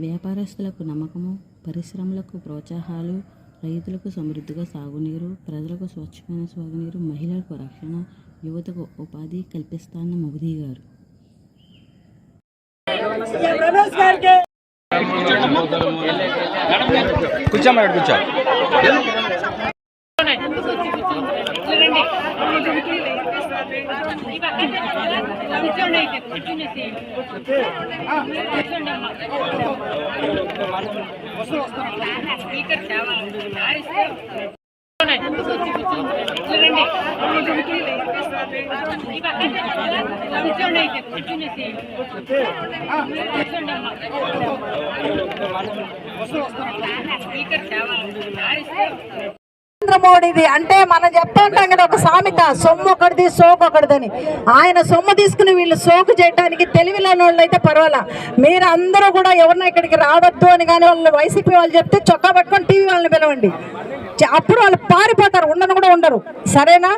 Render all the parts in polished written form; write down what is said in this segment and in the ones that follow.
వ్యాపారస్తులకు నమ్మకము, పరిశ్రమలకు ప్రోత్సాహాలు, రైతులకు సమృద్ధిగా సాగునీరు, ప్రజలకు స్వచ్ఛమైన సాగునీరు, మహిళలకు రక్షణ, యువతకు ఉపాధి కల్పిస్తాన్న మోదీ గారు. నరేంద్ర మోడీది అంటే మనం చెప్తుంటాం కదా ఒక సామెత, సొమ్ము ఒకటిది సోకు ఒకటిదని. ఆయన సొమ్ము తీసుకుని వీళ్ళు సోకు చేయడానికి తెలివిలేని వాళ్ళు అయితే పర్వాలా. మీరు అందరూ కూడా ఎవరిన ఇక్కడికి రావద్దు అని కానీ వాళ్ళు వైసీపీ వాళ్ళు చెప్తే చొక్కా పట్టుకొని టీవీ వాళ్ళని పిలవండి, అప్పుడు వాళ్ళు పారిపోతారు, ఉండను కూడా ఉండరు. సరేనా?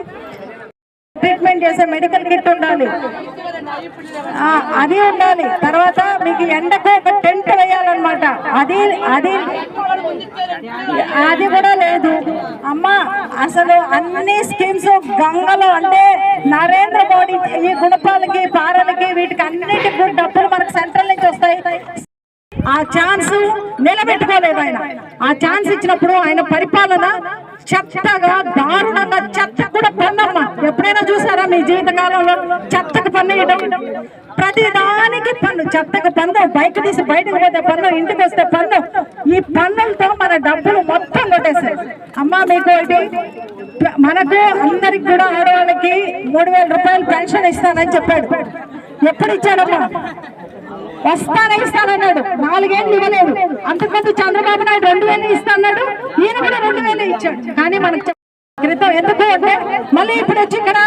ట్రీట్మెంట్ చేసే మెడికల్ కిట్ ఉండాలి, అది ఉండాలి. తర్వాత మీకు ఎండకు ఒక టెంట్ వేయాలన్నమాట, అది కూడా లేదు. అమ్మ అసలు అన్ని స్కీమ్స్ గంగలో అంటే నరేంద్ర మోడీ ఈ గుణపాలకి పారలకి వీటికి అన్నిటికీ డబ్బులు మనకు సెంట్రల్ నుంచి వస్తాయి. ఆ ఛాన్స్ నిలబెట్టుకోలేదు ఆయన. ఆ ఛాన్స్ ఇచ్చినప్పుడు ఆయన పరిపాలన చెత్తగా దారుణంగా, చెత్త కూడా పన్నమ్మ. ఎప్పుడైనా చూసారా మీ జీవితకాలంలో చెత్తకు పన్ను ఇవ్వడం? ప్రతి దానికి పన్ను, చెత్తకు పన్ను, బైక్ తీసి బయటకు పోతే పన్ను, ఇంటికి వస్తే పన్ను. ఈ పన్నులతో మన డబ్బులు మొత్తం కొట్టేశారు. అమ్మా మీకు ఇది మనకు అందరికి కూడా ఆడవాళ్ళకి 3,000 రూపాయలు పెన్షన్ ఇస్తానని చెప్పాడు. ఎప్పుడు ఇచ్చాడమ్మా? ఇస్తానన్నాడు. 4 ఏళ్ళు ఇవ్వలేదు. అంతకుముందు చంద్రబాబు నాయుడు 2,000 ఇస్తాడు, ఈయన కూడా 2,000 ఇచ్చాడు. కానీ మనకు క్రితం ఎందుకు అంటే మళ్ళీ ఇప్పుడు వచ్చి ఇక్కడ